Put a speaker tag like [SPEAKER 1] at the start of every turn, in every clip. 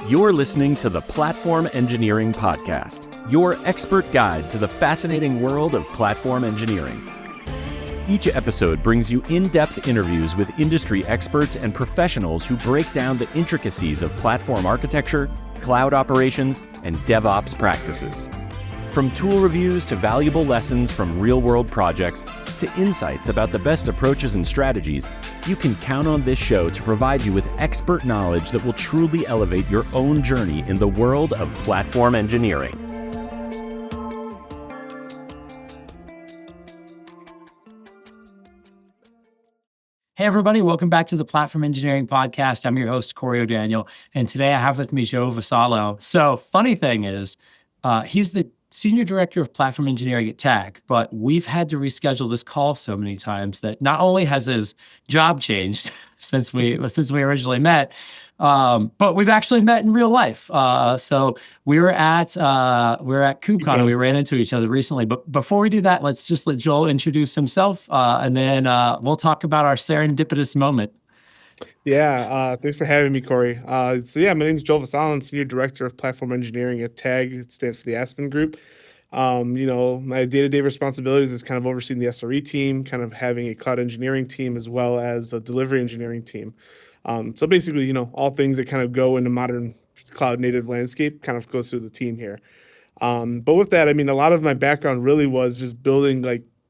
[SPEAKER 1] You're listening to the Platform Engineering Podcast, your expert guide to the fascinating world of platform engineering. Each episode brings you in-depth interviews with industry experts and professionals who break down the intricacies of platform architecture, cloud operations, and DevOps practices. From tool reviews to valuable lessons from real-world projects to insights about the best approaches and strategies, you can count on this show to provide you with expert knowledge that will truly elevate your own journey in the world of platform engineering.
[SPEAKER 2] Hey everybody, welcome back to the Platform Engineering Podcast. I'm your host, Corey O'Daniel, and today I have with me Joe Vasallo. So funny thing is, he's the Senior Director of Platform Engineering at TAG, but we've had to reschedule this call so many times that not only has his job changed since we originally met, but we've actually met in real life. So we were at KubeCon and we ran into each other recently. But before we do that, let's just let Joel introduce himself, and then we'll talk about our serendipitous moment.
[SPEAKER 3] Yeah, thanks for having me, Corey. My name is Joel Vasallo. I'm Senior Director of Platform Engineering at TAG. It stands for the Aspen Group. My day-to-day responsibilities is kind of overseeing the SRE team, kind of having a cloud engineering team, as well as a delivery engineering team. So basically, all things that kind of go in the modern cloud-native landscape kind of goes through the team here. But with that, a lot of my background really was just building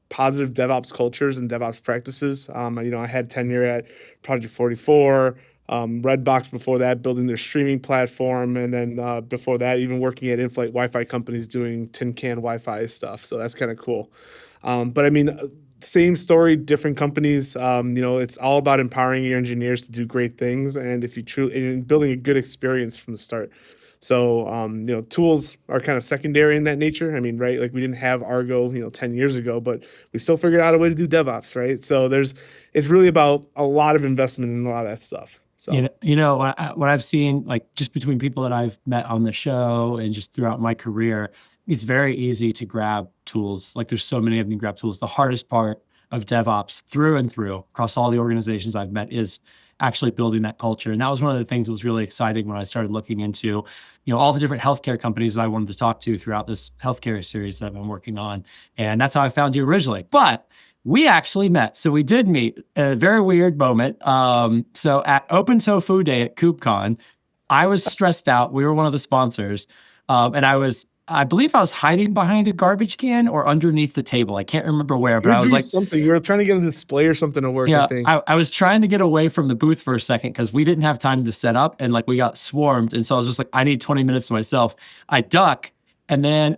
[SPEAKER 3] positive DevOps cultures and DevOps practices. I had tenure at Project 44, Redbox before that, building their streaming platform, and then before that, even working at in-flight Wi-Fi companies doing tin can Wi-Fi stuff. So that's kind of cool. Same story, different companies. It's all about empowering your engineers to do great things, and building a good experience from the start. So, tools are kind of secondary in that nature. Right? We didn't have Argo, 10 years ago, but we still figured out a way to do DevOps, right? So it's really about a lot of investment in a lot of that stuff. So,
[SPEAKER 2] what I've seen, just between people that I've met on the show and just throughout my career, it's very easy to grab tools. There's so many of them to grab tools. The hardest part of DevOps through and through across all the organizations I've met is actually building that culture. And that was one of the things that was really exciting when I started looking into, all the different healthcare companies that I wanted to talk to throughout this healthcare series that I've been working on. And that's how I found you originally. But we actually met. So we did meet at a very weird moment. So at Open Tofu Day at KubeCon, I was stressed out. We were one of the sponsors. And I believe I was hiding behind a garbage can or underneath the table. I can't remember where, but I was
[SPEAKER 3] something. You were trying to get a display or something to work.
[SPEAKER 2] Yeah,
[SPEAKER 3] I think
[SPEAKER 2] I was trying to get away from the booth for a second because we didn't have time to set up, and we got swarmed. And so I was just I need 20 minutes to myself. I duck, and then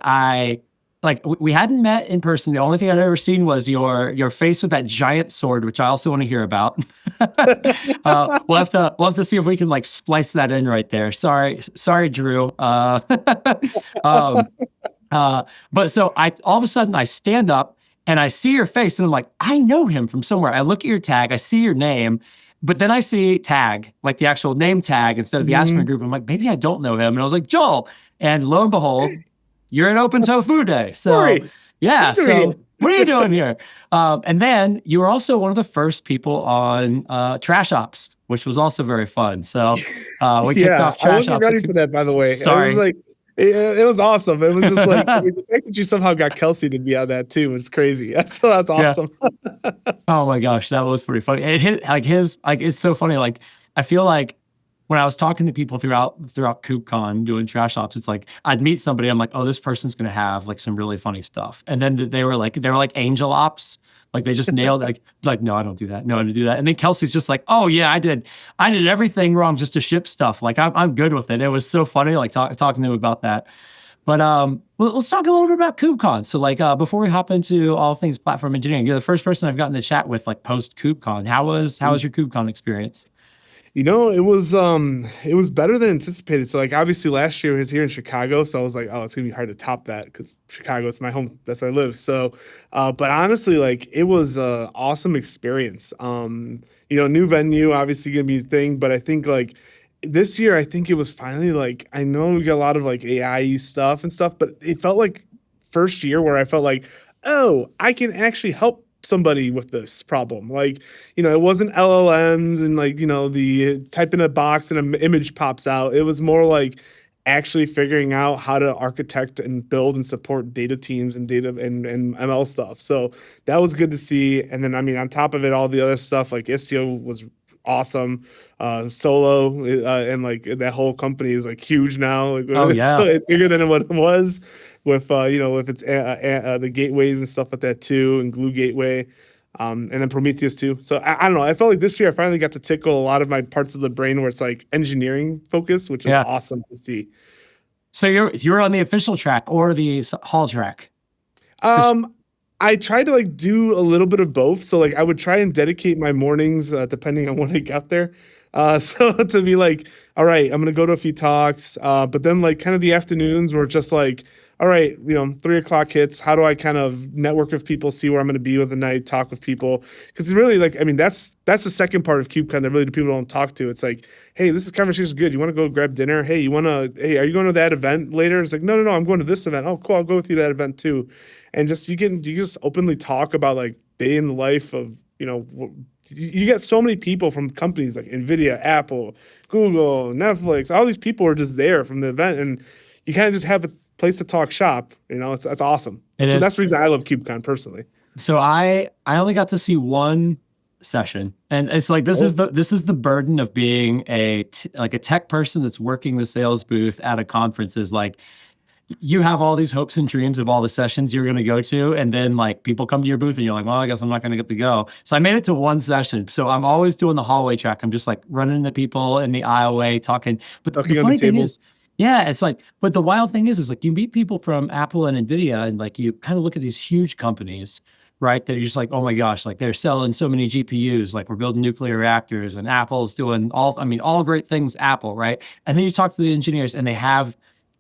[SPEAKER 2] we hadn't met in person. The only thing I'd ever seen was your face with that giant sword, which I also want to hear about. We'll have to see if we can splice that in right there. Sorry, Drew. But so all of a sudden I stand up and I see your face and I'm like, I know him from somewhere. I look at your tag, I see your name, but then I see tag, the actual name tag instead of the Aspen Group. I'm like, maybe I don't know him. And I was like, Joel. And lo and behold, you're at Open Tofu Day. So,
[SPEAKER 3] Sorry.
[SPEAKER 2] Yeah. So what are you doing here? And then you were also one of the first people on Trash Ops, which was also very fun. So we kicked off Trash Ops.
[SPEAKER 3] I wasn't ready for that, by the way.
[SPEAKER 2] Sorry.
[SPEAKER 3] It was awesome. It was just the fact that you somehow got Kelsey to be on that too was crazy. That's awesome.
[SPEAKER 2] Yeah. Oh my gosh, that was pretty funny. It hit it's so funny. I feel like when I was talking to people throughout KubeCon doing Trash Ops, it's I'd meet somebody, I'm like, oh, this person's gonna have some really funny stuff. And then they were like Angel Ops. They just nailed no, I don't do that. No, I don't do that. And then Kelsey's just oh yeah, I did everything wrong just to ship stuff. I'm good with it. It was so funny, talking to him about that. But let's talk a little bit about KubeCon. So before we hop into all things platform engineering, you're the first person I've gotten to chat with post KubeCon. How was your KubeCon experience?
[SPEAKER 3] It was better than anticipated. So obviously last year I was here in Chicago, so I was like, oh, it's gonna be hard to top that because Chicago, it's my home, that's where I live. So, but honestly, it was an awesome experience. New venue, obviously gonna be a thing, but I think this year, I think it was finally I know we got a lot of AI stuff and stuff, but it felt like first year where I felt oh, I can actually help somebody with this problem. Like, it wasn't LLMs and like, the type in a box and an image pops out. It was more like actually figuring out how to architect and build and support data teams and data and ML stuff. So that was good to see. And then, I mean, on top of it, all the other stuff like Istio was awesome. Solo and like that whole company is like huge now. Like,
[SPEAKER 2] Oh
[SPEAKER 3] it's
[SPEAKER 2] yeah.
[SPEAKER 3] so bigger than what it was with with its the gateways and stuff like that too, and Glue Gateway. And then Prometheus too. So I don't know. I felt like this year I finally got to tickle a lot of my parts of the brain where it's like engineering focused, which is
[SPEAKER 2] Yeah.
[SPEAKER 3] awesome to see.
[SPEAKER 2] So you're on the official track or the hall track?
[SPEAKER 3] I tried to like do a little bit of both. So like I would try and dedicate my mornings depending on when I got there. So to be like, all right, I'm gonna go to a few talks. But then like kind of the afternoons were just like, all right, 3:00 hits. How do I kind of network with people, see where I'm gonna be with the night, talk with people? Because really like, I mean, that's the second part of KubeCon that really the people don't talk to. It's like, hey, this conversation is good. You want to go grab dinner? Hey, are you going to that event later? It's like, no, I'm going to this event. Oh, cool, I'll go with you to that event too. And just you just openly talk about like day in the life of you get so many people from companies like Nvidia, Apple, Google, Netflix. All these people are just there from the event, and you kind of just have a place to talk shop. It's awesome. That's the reason I love KubeCon personally.
[SPEAKER 2] So I only got to see one session, and it's like this is the burden of being a tech person that's working the sales booth at a conference. Is like, you have all these hopes and dreams of all the sessions you're going to go to. And then like people come to your booth and you're like, well, I guess I'm not going to get to go. So I made it to one session. So I'm always doing the hallway track. I'm just like running into people in the aisleway talking. But the funny thing is, yeah, it's like, but the wild thing is like you meet people from Apple and Nvidia and like you kind of look at these huge companies, right? That you're just like, oh my gosh, like they're selling so many GPUs, like we're building nuclear reactors and Apple's doing all great things, Apple, right? And then you talk to the engineers and they have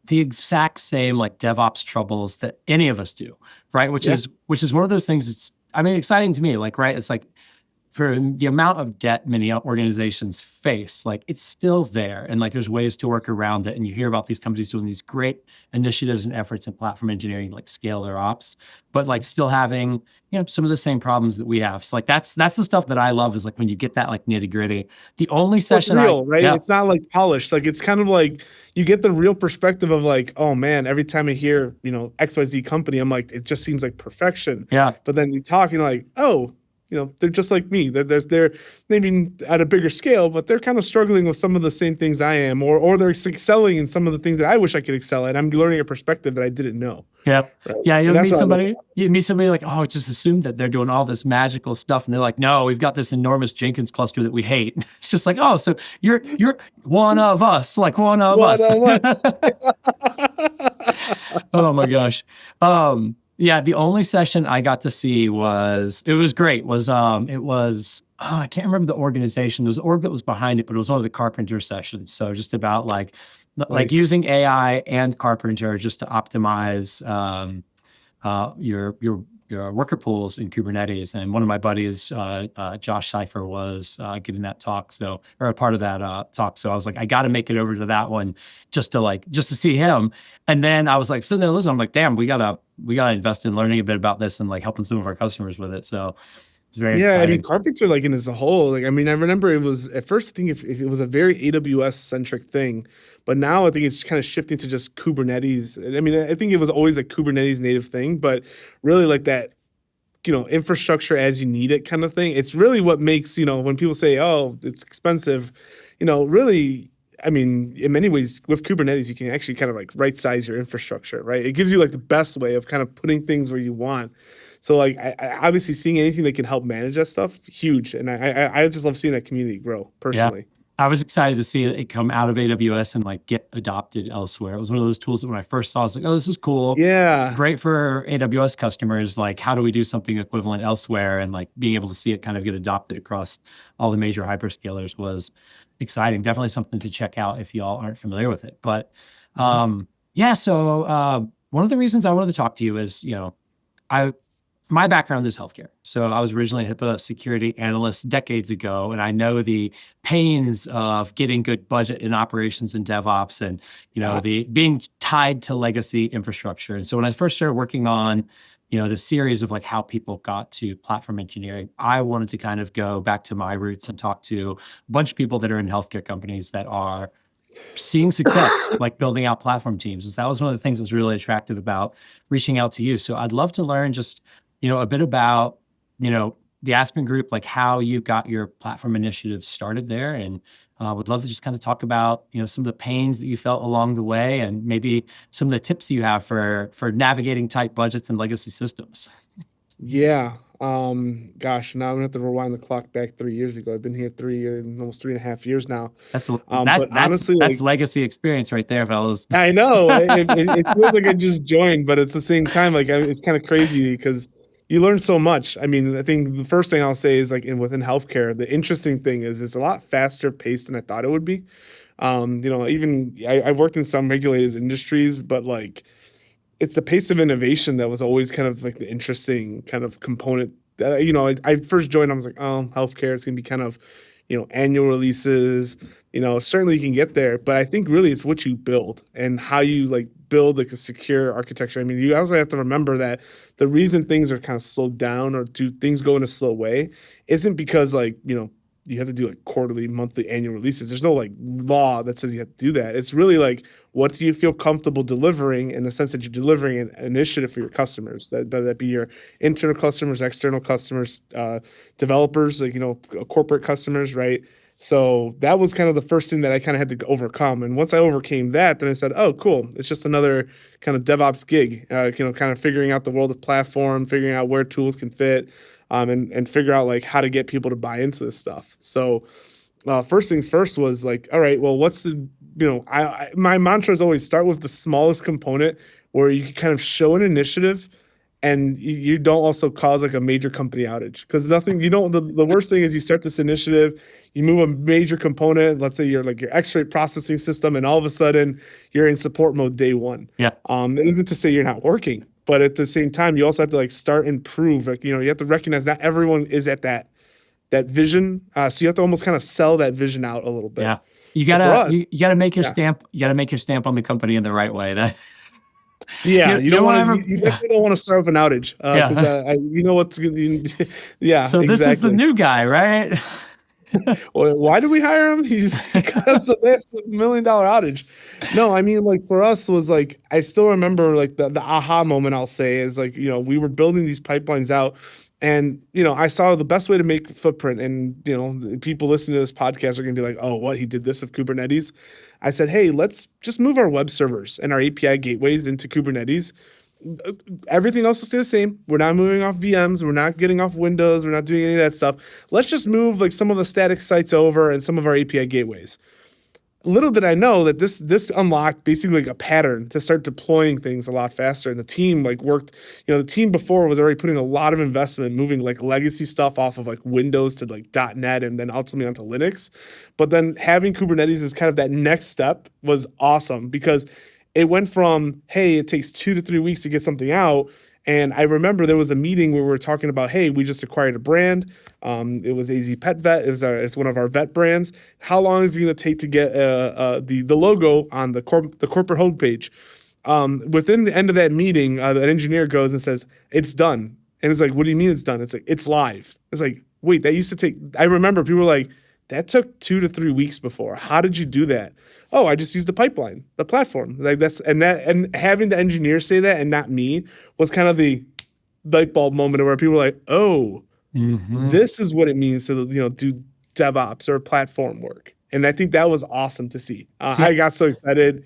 [SPEAKER 2] the exact same like DevOps troubles that any of us do, right? Which is one of those things. It's exciting to me, like, right? It's like for the amount of debt many organizations face, like it's still there, and like there's ways to work around it. And you hear about these companies doing these great initiatives and efforts in platform engineering, like scale their ops, but like still having some of the same problems that we have. So like that's the stuff that I love, is like when you get that like nitty gritty. The only session
[SPEAKER 3] it's real, right? Yeah. It's not like polished. Like it's kind of like you get the real perspective of like, oh man, every time I hear XYZ company, I'm like, it just seems like perfection.
[SPEAKER 2] Yeah.
[SPEAKER 3] But then you talk and you're like, oh, they're just like me. They're maybe at a bigger scale, but they're kind of struggling with some of the same things I am, or they're excelling in some of the things that I wish I could excel at. I'm learning a perspective that I didn't know.
[SPEAKER 2] Yeah.
[SPEAKER 3] Right?
[SPEAKER 2] Yeah. You meet somebody like, oh, it's just assumed that they're doing all this magical stuff. And they're like, no, we've got this enormous Jenkins cluster that we hate. It's just like, oh, so you're one of us, like one of us. Oh my gosh. Yeah, the only session I got to see was great. I can't remember the organization. There was an org that was behind it, but it was one of the Carpenter sessions. So just about like using AI and Carpenter just to optimize your worker pools in Kubernetes. And one of my buddies, Josh Seifer, was giving that talk, or a part of that talk. So I was like, I got to make it over to that one just to see him. And then I was like, sitting there listening, I'm like, damn, we gotta invest in learning a bit about this and like helping some of our customers with it. So it's very exciting.
[SPEAKER 3] Carpenter, like in as a whole, like I remember it was at first, I think if it was a very AWS centric thing, but now I think it's kind of shifting to just Kubernetes. I think it was always a Kubernetes native thing, but really like that, infrastructure as you need it kind of thing. It's really what makes, when people say, oh, it's expensive, really, in many ways with Kubernetes, you can actually kind of like right size your infrastructure, right? It gives you like the best way of kind of putting things where you want. So like, I obviously seeing anything that can help manage that stuff, huge. And I just love seeing that community grow personally.
[SPEAKER 2] Yeah. I was excited to see it come out of AWS and like get adopted elsewhere. It was one of those tools that when I first saw, I was like, oh, this is cool.
[SPEAKER 3] Yeah.
[SPEAKER 2] Great for AWS customers. Like, how do we do something equivalent elsewhere? And like being able to see it kind of get adopted across all the major hyperscalers was exciting. Definitely something to check out if y'all aren't familiar with it. But so one of the reasons I wanted to talk to you is, my background is healthcare. So I was originally a HIPAA security analyst decades ago, and I know the pains of getting good budget in operations and DevOps and, the being tied to legacy infrastructure. And so when I first started working on the series of like how people got to platform engineering, I wanted to kind of go back to my roots and talk to a bunch of people that are in healthcare companies that are seeing success, like building out platform teams. And that was one of the things that was really attractive about reaching out to you. So I'd love to learn just, a bit about, the Aspen Group, like how you got your platform initiative started there. And would love to just kind of talk about, some of the pains that you felt along the way and maybe some of the tips you have for navigating tight budgets and legacy systems.
[SPEAKER 3] Yeah. Gosh, now I'm gonna have to rewind the clock back 3 years ago. I've been here 3 years, almost 3.5 years now.
[SPEAKER 2] That's
[SPEAKER 3] But honestly,
[SPEAKER 2] that's
[SPEAKER 3] like,
[SPEAKER 2] legacy experience right there, fellas.
[SPEAKER 3] I know it feels like I just joined, but it's the same time, like, it's kind of crazy because you learn so much. I mean, I think the first thing I'll say is like within healthcare, the interesting thing is it's a lot faster paced than I thought it would be. Even I've worked in some regulated industries, but like it's the pace of innovation that was always kind of like the interesting kind of component. I first joined, I was like, oh, healthcare is going to be kind of, annual releases. Certainly you can get there, but I think really it's what you build and how you like build like a secure architecture. I mean, you also have to remember that the reason things are kind of slowed down or do things go in a slow way isn't because like, you have to do like quarterly, monthly, annual releases. There's no like law that says you have to do that. It's really like, what do you feel comfortable delivering in the sense that you're delivering an initiative for your customers, whether that be your internal customers, external customers, developers, like, corporate customers, right? So that was kind of the first thing that I kind of had to overcome. And once I overcame that, then I said, oh, cool. It's just another kind of DevOps gig, kind of figuring out the world of platform, figuring out where tools can fit, and figure out like how to get people to buy into this stuff. So first things first was like, all right, well, what's the, my mantra is always start with the smallest component where you can kind of show an initiative and you don't also cause like a major company outage. Because nothing, the worst thing is you start this initiative, you move a major component, let's say you're like your X-ray processing system, and all of a sudden you're in support mode day one.
[SPEAKER 2] Yeah.
[SPEAKER 3] It isn't to say you're not working, but at the same time, you also have to like start and prove, like, you have to recognize not everyone is at that vision. So you have to almost kind of sell that vision out a little bit.
[SPEAKER 2] Yeah.
[SPEAKER 3] But for us,
[SPEAKER 2] You gotta make your stamp. You gotta make your stamp on the company in the right way.
[SPEAKER 3] yeah, you don't want to. You
[SPEAKER 2] yeah.
[SPEAKER 3] definitely don't want to start with an outage.
[SPEAKER 2] Yeah.
[SPEAKER 3] Because you know what's going. Yeah.
[SPEAKER 2] So this is the
[SPEAKER 3] exactly.
[SPEAKER 2] new guy, right?
[SPEAKER 3] Well, why did we hire him? He's because of this $1 million outage. No, I mean, like for us was like I still remember like the aha moment. I'll say is like we were building these pipelines out, and I saw the best way to make footprint. And the people listening to this podcast are gonna be like, oh, what, he did this with Kubernetes? I said, hey, let's just move our web servers and our API gateways into Kubernetes. Everything else will stay the same. We're not moving off VMs. We're not getting off Windows. We're not doing any of that stuff. Let's just move like some of the static sites over and some of our API gateways. Little did I know that this unlocked basically like a pattern to start deploying things a lot faster. And the team like worked, the team before was already putting a lot of investment, moving like legacy stuff off of like Windows to like .NET and then ultimately onto Linux. But then having Kubernetes as kind of that next step was awesome because it went from, hey, it takes 2 to 3 weeks to get something out. And I remember there was a meeting where we were talking about, hey, we just acquired a brand. It was AZ Pet Vet. It's one of our vet brands. How long is it going to take to get the logo on the corporate homepage? Within the end of that meeting, that engineer goes and says, it's done. And it's like, what do you mean it's done? It's like, it's live. It's like, wait, that used to take, I remember people were like, that took 2 to 3 weeks before. How did you do that? Oh, I just used the pipeline, the platform. Like and having the engineer say that and not me was kind of the light bulb moment where people were like, oh, this is what it means to do DevOps or platform work. And I think that was awesome to see. I got so excited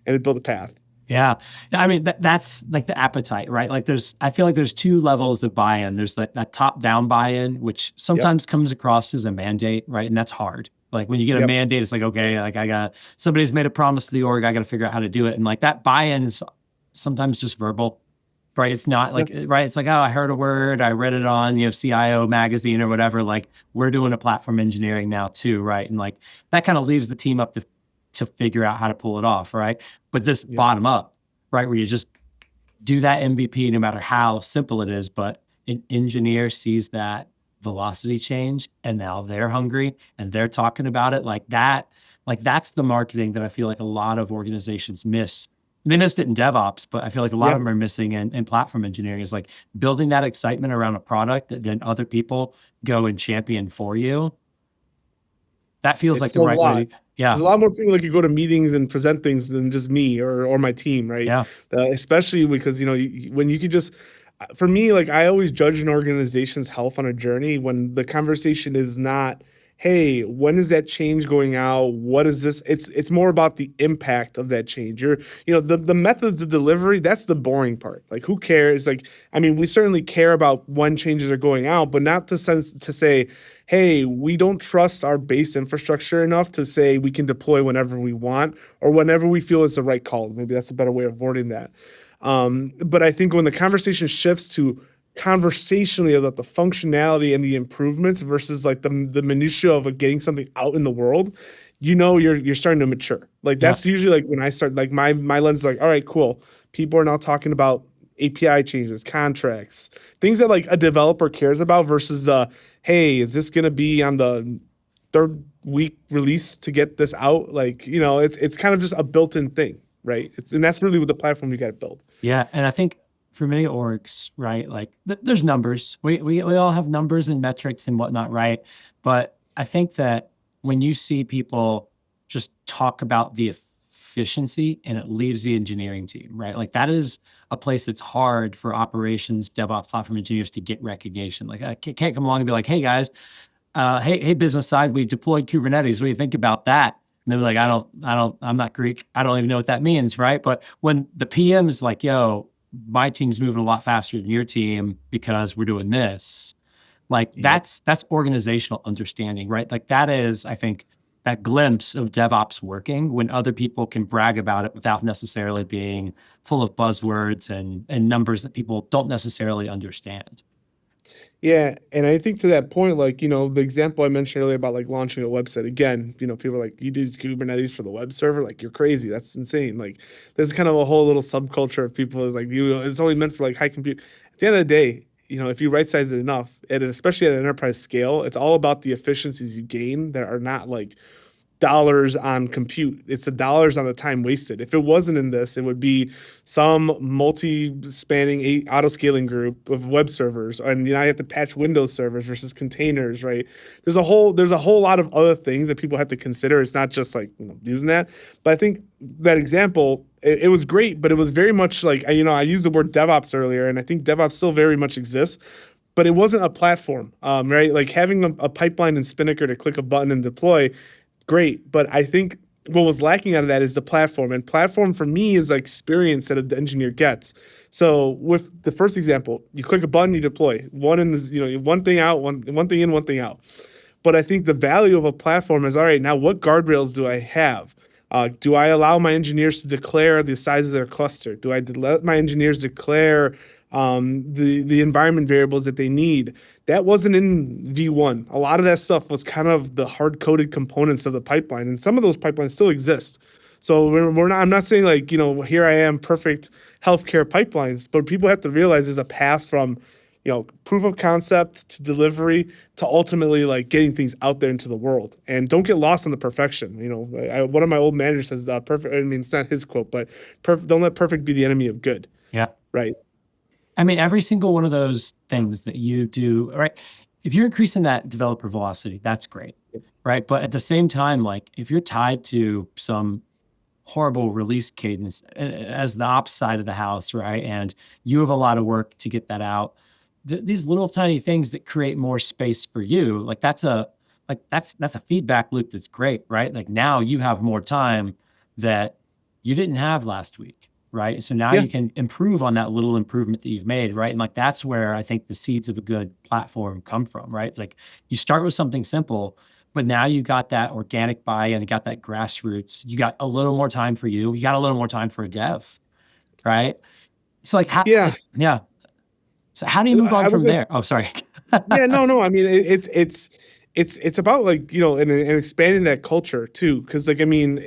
[SPEAKER 3] and it built a path.
[SPEAKER 2] Yeah. I mean, that's like the appetite, right? Like I feel like there's 2 levels of buy-in. There's that top-down buy-in, which sometimes comes across as a mandate, right? And that's hard. Like when you get a mandate, it's like, okay, like somebody's made a promise to the org, I got to figure out how to do it. And like that buy-in is sometimes just verbal, right? It's not like, right? It's like, oh, I heard a word, I read it on, CIO magazine or whatever. Like we're doing a platform engineering now too, right? And like that kind of leaves the team up to figure out how to pull it off, right? But this bottom up, right, where you just do that MVP no matter how simple it is, but an engineer sees that velocity change and now they're hungry and they're talking about it like that. Like that's the marketing that I feel like a lot of organizations miss they missed it in DevOps, but I feel like a lot
[SPEAKER 3] Yeah.
[SPEAKER 2] of them are missing in platform engineering is like building that excitement around a product that then other people go and champion for you. That feels
[SPEAKER 3] It
[SPEAKER 2] like the
[SPEAKER 3] sells a
[SPEAKER 2] right way
[SPEAKER 3] lot.
[SPEAKER 2] to, yeah,
[SPEAKER 3] There's a lot more people that could go to meetings and present things than just me or my team, right?
[SPEAKER 2] yeah,
[SPEAKER 3] Especially because when you could just, for me, like I always judge an organization's health on a journey when the conversation is not, hey, when is that change going out? What is this? It's more about the impact of that change. The methods of delivery, that's the boring part. Like who cares? Like, I mean, we certainly care about when changes are going out, but not to say, hey, we don't trust our base infrastructure enough to say we can deploy whenever we want or whenever we feel is the right call. Maybe that's a better way of wording that. But I think when the conversation shifts to conversationally about the functionality and the improvements versus like the minutia of getting something out in the world, you're starting to mature. Like
[SPEAKER 2] yeah,
[SPEAKER 3] that's usually like when I start, like my lens is like, all right, cool. People are now talking about API changes, contracts, things that like a developer cares about versus hey, is this gonna be on the third week release to get this out? Like, it's kind of just a built-in thing, right? And that's really what the platform you got to build.
[SPEAKER 2] yeah. And I think for many orgs, right, like there's numbers. We all have numbers and metrics and whatnot, right? But I think that when you see people just talk about the efficiency and it leaves the engineering team, right? Like that is a place that's hard for operations, DevOps, platform engineers to get recognition. Like I can't come along and be like, hey guys, hey business side, we deployed Kubernetes. What do you think about that? And they're like, I'm not Greek. I don't even know what that means, right? But when the PM is like, yo, my team's moving a lot faster than your team because we're doing this, like
[SPEAKER 3] Yep.
[SPEAKER 2] that's organizational understanding, right? Like that is, I think, that glimpse of DevOps working when other people can brag about it without necessarily being full of buzzwords and numbers that people don't necessarily understand.
[SPEAKER 3] Yeah, and I think to that point, like, the example I mentioned earlier about like launching a website, again, people are like, you do Kubernetes for the web server? Like, you're crazy. That's insane. Like, there's kind of a whole little subculture of people is like, it's only meant for like high compute. At the end of the day, if you right size it enough, especially at an enterprise scale, it's all about the efficiencies you gain that are not like dollars on compute. It's the dollars on the time wasted. If it wasn't in this, it would be some multi-spanning auto-scaling group of web servers, and you have to patch Windows servers versus containers, right? There's a whole lot of other things that people have to consider. It's not just like using that. But I think that example, it was great, but it was very much like I used the word DevOps earlier, and I think DevOps still very much exists. But it wasn't a platform, right? Like having a pipeline in Spinnaker to click a button and deploy, great. But I think what was lacking out of that is the platform. And platform for me is like experience that the engineer gets. So with the first example, you click a button, you deploy. One thing out, one thing in, one thing out. But I think the value of a platform is, all right, now what guardrails do I have? Do I allow my engineers to declare the size of their cluster? Do I let my engineers declare the environment variables that they need? That wasn't in V1. A lot of that stuff was kind of the hard-coded components of the pipeline, and some of those pipelines still exist. So we're not. I'm not saying like here I am, perfect healthcare pipelines, but people have to realize there's a path from proof of concept to delivery to ultimately like getting things out there into the world. And don't get lost in the perfection. One of my old managers says, "Perfect." I mean, it's not his quote, but don't let perfect be the enemy of good.
[SPEAKER 2] Yeah.
[SPEAKER 3] Right.
[SPEAKER 2] I mean, every single one of those things that you do, right? If you're increasing that developer velocity, that's great, right? But at the same time, like if you're tied to some horrible release cadence as the ops side of the house, right? And you have a lot of work to get that out. These little tiny things that create more space for you, like that's a feedback loop that's great, right? Like now you have more time that you didn't have last week, right? So now
[SPEAKER 3] Yeah.
[SPEAKER 2] you can improve on that little improvement that you've made, right? And like that's where I think the seeds of a good platform come from, right? Like you start with something simple, but now you got that organic buy-in, you got that grassroots, you got a little more time for you got a little more time for a dev, right? So like how,
[SPEAKER 3] Yeah.
[SPEAKER 2] yeah. So how do you move on
[SPEAKER 3] I
[SPEAKER 2] from
[SPEAKER 3] was just
[SPEAKER 2] there? Oh, sorry.
[SPEAKER 3] Yeah, no. I mean, it's about like and expanding that culture too, because like I mean,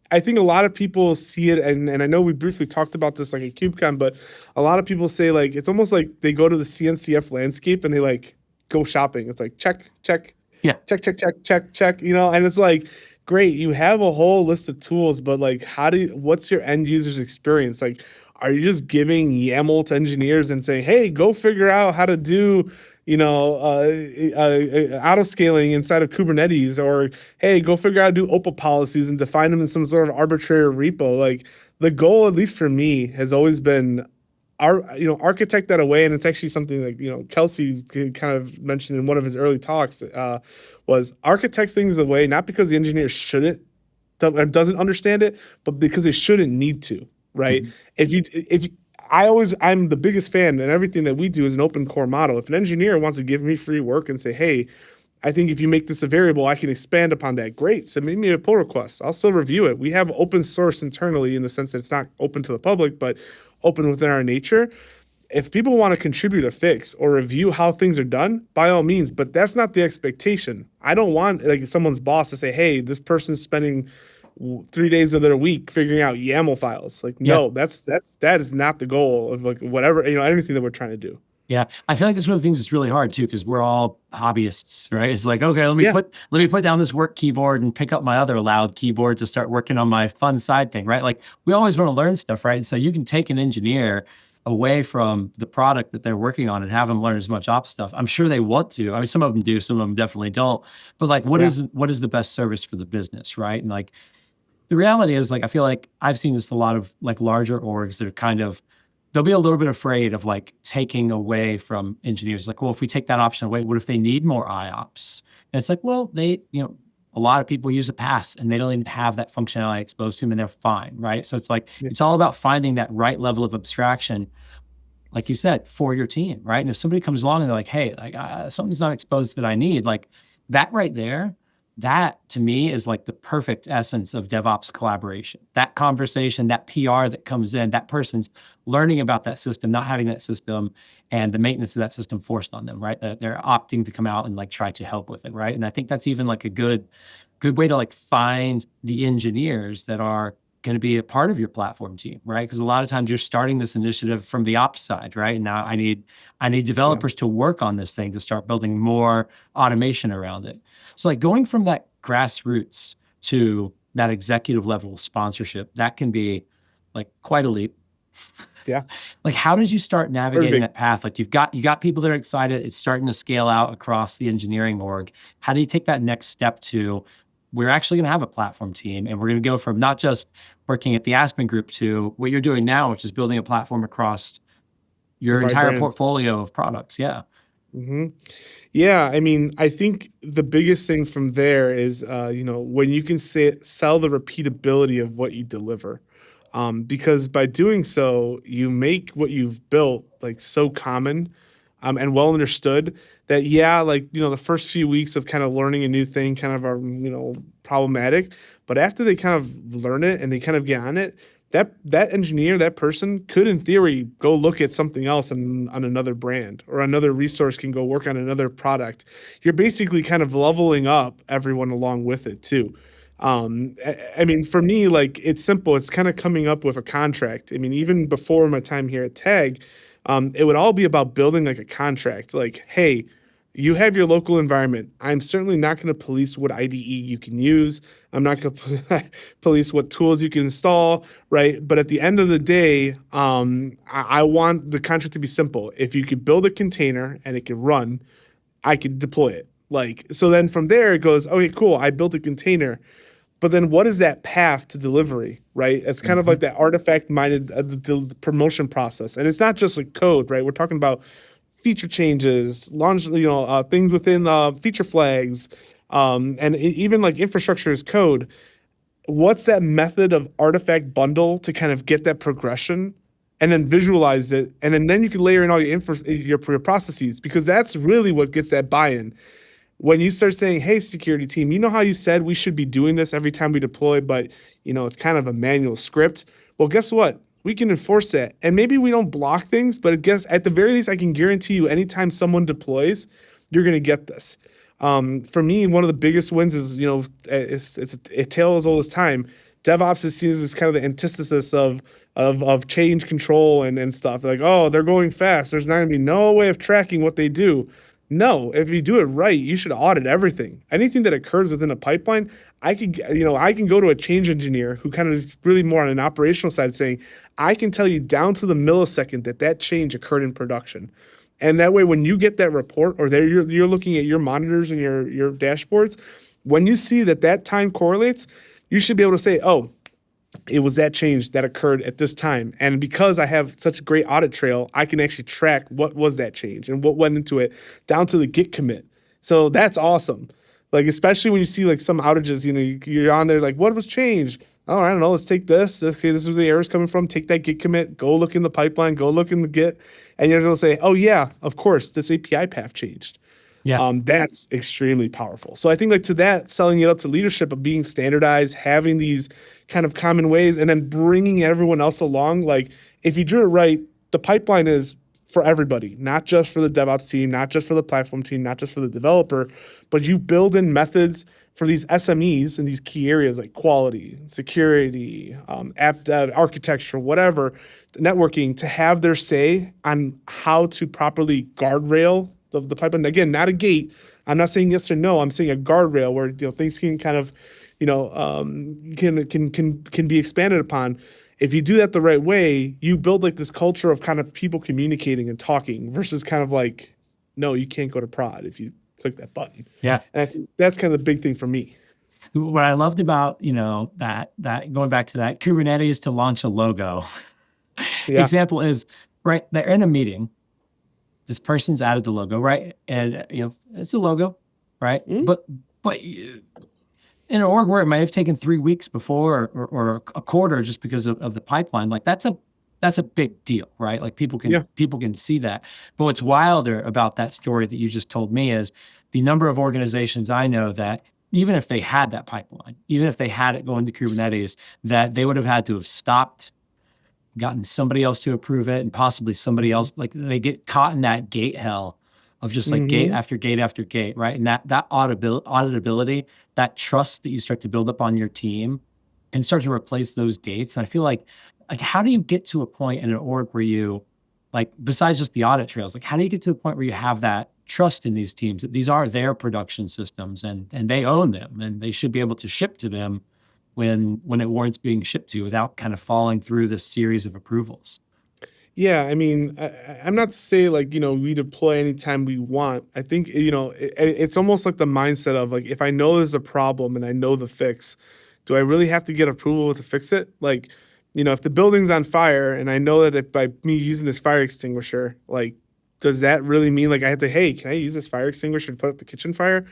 [SPEAKER 3] I think a lot of people see it, and I know we briefly talked about this like at KubeCon, but a lot of people say like it's almost like they go to the CNCF landscape and they like go shopping. It's like check, check,
[SPEAKER 2] Yeah.
[SPEAKER 3] check, check, check, check, check, and it's like great. You have a whole list of tools, but like, what's your end user's experience? Like, are you just giving YAML to engineers and saying, hey, go figure out how to do, auto scaling inside of Kubernetes, or hey, go figure out how to do OPA policies and define them in some sort of arbitrary repo? Like, the goal, at least for me, has always been architect that away. And it's actually something like, Kelsey kind of mentioned in one of his early talks, was architect things away, not because the engineer doesn't understand it, but because they shouldn't need to, right?
[SPEAKER 2] Mhm.
[SPEAKER 3] I'm the biggest fan, and everything that we do is an open core model. If an engineer wants to give me free work and say, hey, I think if you make this a variable, I can expand upon that. Great. Send me a pull request. I'll still review it. We have open source internally in the sense that it's not open to the public, but open within our nature. If people want to contribute a fix or review how things are done, by all means, but that's not the expectation. I don't want like someone's boss to say, hey, this person's spending 3 days of their week figuring out YAML files. Like,
[SPEAKER 2] Yeah.
[SPEAKER 3] no, that is not the goal of like whatever, anything that we're trying to do.
[SPEAKER 2] Yeah, I feel like that's one of the things that's really hard too, because we're all hobbyists, right? It's like, okay,
[SPEAKER 3] Yeah.
[SPEAKER 2] let me put down this work keyboard and pick up my other loud keyboard to start working on my fun side thing, right? Like we always want to learn stuff, right? And so you can take an engineer away from the product that they're working on and have them learn as much ops stuff. I'm sure they want to. I mean, some of them do, some of them definitely don't. But like, what
[SPEAKER 3] Yeah.
[SPEAKER 2] is the best service for the business, right? And like, the reality is, like, I feel like I've seen this with a lot of like larger orgs that are kind of, they'll be a little bit afraid of like taking away from engineers. Like, well, if we take that option away, what if they need more IOPS? And it's like, well, a lot of people use a pass and they don't even have that functionality exposed to them and they're fine, right? So it's like,
[SPEAKER 3] Yeah.
[SPEAKER 2] it's all about finding that right level of abstraction, like you said, for your team, right? And if somebody comes along and they're like, hey, like something's not exposed that I need, like that right there, that to me is like the perfect essence of DevOps collaboration. That conversation, that PR that comes in, that person's learning about that system, not having that system, and the maintenance of that system forced on them, right? They're opting to come out and like try to help with it, right? And I think that's even like a good way to like find the engineers that are going to be a part of your platform team, right? Because a lot of times you're starting this initiative from the ops side, right? And now I need developers to work on this thing to start building more automation around it. So like going from that grassroots to that executive level sponsorship, that can be like quite a leap.
[SPEAKER 3] Yeah.
[SPEAKER 2] Like how did you start navigating
[SPEAKER 3] big.
[SPEAKER 2] that path? Like you got people that are excited, it's starting to scale out across the engineering org. How do you take that next step to we're actually going to have a platform team and we're going to go from not just working at the Aspen Group to what you're doing now, which is building a platform across your
[SPEAKER 3] Provide
[SPEAKER 2] entire
[SPEAKER 3] brands.
[SPEAKER 2] portfolio of products. Yeah.
[SPEAKER 3] Mm-hmm. Yeah, I mean, I think the biggest thing from there is, when you can sell the repeatability of what you deliver, because by doing so, you make what you've built like so common, and well understood that the first few weeks of kind of learning a new thing kind of are problematic, but after they kind of learn it and they kind of get on it, that engineer, that person could in theory go look at something else on another brand, or another resource can go work on another product. You're basically kind of leveling up everyone along with it too. I mean, for me, like it's simple. It's kind of coming up with a contract. I mean, even before my time here at Tag, it would all be about building like a contract. Like, hey, you have your local environment. I'm certainly not going to police what IDE you can use. I'm not going to police what tools you can install, right? But at the end of the day, I want the contract to be simple. If you could build a container and it could run, I could deploy it. Like, so then from there it goes, okay, cool. I built a container, but then what is that path to delivery, right? It's kind of like that artifact-minded the promotion process, and it's not just like code, right? We're talking about feature changes, launch, things within feature flags, and even like infrastructure as code. What's that method of artifact bundle to kind of get that progression, and then visualize it, and then you can layer in all your processes, because that's really what gets that buy-in. When you start saying, hey, security team, you know how you said we should be doing this every time we deploy, but it's kind of a manual script. Well, guess what? We can enforce that. And maybe we don't block things, but at the very least, I can guarantee you anytime someone deploys, you're going to get this. For me, one of the biggest wins is, it's a tale as old as time. DevOps is seen as kind of the antithesis of change control and stuff. Like, oh, they're going fast. There's not going to be no way of tracking what they do. No, if you do it right, you should audit everything. Anything that occurs within a pipeline, I can go to a change engineer who kind of is really more on an operational side saying, I can tell you down to the millisecond that that change occurred in production. And that way, when you get that report or there you're looking at your monitors and your dashboards, when you see that that time correlates, you should be able to say, oh, it was that change that occurred at this time. And because I have such a great audit trail, I can actually track what was that change and what went into it down to the git commit. So that's awesome. Like, especially when you see like some outages, you're on there like, what was changed? Oh, I don't know. Let's take this. Okay, this is where the error's coming from. Take that git commit, go look in the pipeline, go look in the git. And you're going to say, oh yeah, of course, this API path changed.
[SPEAKER 2] Yeah.
[SPEAKER 3] That's extremely powerful. So I think like to that, selling it up to leadership of being standardized, having these kind of common ways, and then bringing everyone else along. Like if you do it right, the pipeline is for everybody, not just for the DevOps team, not just for the platform team, not just for the developer, but you build in methods for these SMEs in these key areas like quality, security, app dev, architecture, whatever, networking, to have their say on how to properly guardrail the pipeline. Again, not a gate. I'm not saying yes or no. I'm saying a guardrail where things can kind of, can be expanded upon. If you do that the right way, you build like this culture of kind of people communicating and talking versus kind of like, no, you can't go to prod if you click that button.
[SPEAKER 2] Yeah.
[SPEAKER 3] And I think that's kind of the big thing for me.
[SPEAKER 2] What I loved about, that going back to that Kubernetes to launch a logo
[SPEAKER 3] Yeah.
[SPEAKER 2] example is, right, they're in a meeting. This person's added the logo, right? And, it's a logo, right? But in an org where it might have taken 3 weeks before or a quarter just because of the pipeline, like that's a big deal, right? Like people can see that. But what's wilder about that story that you just told me is the number of organizations I know that even if they had that pipeline, even if they had it going to Kubernetes, that they would have had to have stopped, gotten somebody else to approve it, and possibly somebody else, like they get caught in that gate hell of just like gate after gate after gate, right? And that auditability, that trust that you start to build up on your team can start to replace those gates. And I feel like how do you get to a point in an org where you, like, besides just the audit trails, like how do you get to the point where you have that trust in these teams that these are their production systems and they own them and they should be able to ship to them when it warrants being shipped to without kind of falling through this series of approvals?
[SPEAKER 3] Yeah, I mean, I'm not to say like, we deploy anytime we want. I think, it's almost like the mindset of like, if I know there's a problem and I know the fix, do I really have to get approval to fix it? Like, if the building's on fire and I know that if by me using this fire extinguisher, like, does that really mean like I have to, hey, can I use this fire extinguisher to put out the kitchen fire?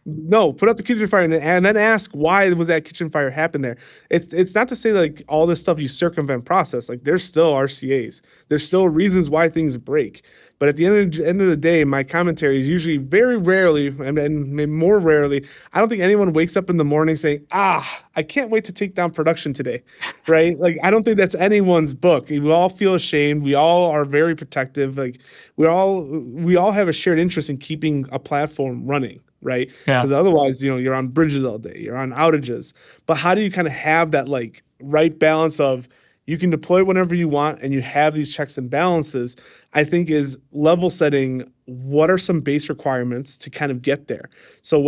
[SPEAKER 3] No, put out the kitchen fire and then ask why was that kitchen fire happen there. It's not to say like all this stuff you circumvent process. Like there's still RCAs. There's still reasons why things break. But at the end of the day, my commentary is usually very rarely, and maybe more rarely, I don't think anyone wakes up in the morning saying, I can't wait to take down production today, right? Like, I don't think that's anyone's book. We all feel ashamed. We all are very protective. Like, we all have a shared interest in keeping a platform running, right?
[SPEAKER 2] Yeah.
[SPEAKER 3] Because otherwise, you're on bridges all day, you're on outages. But how do you kind of have that like right balance of you can deploy whenever you want and you have these checks and balances, I think is level setting what are some base requirements to kind of get there. So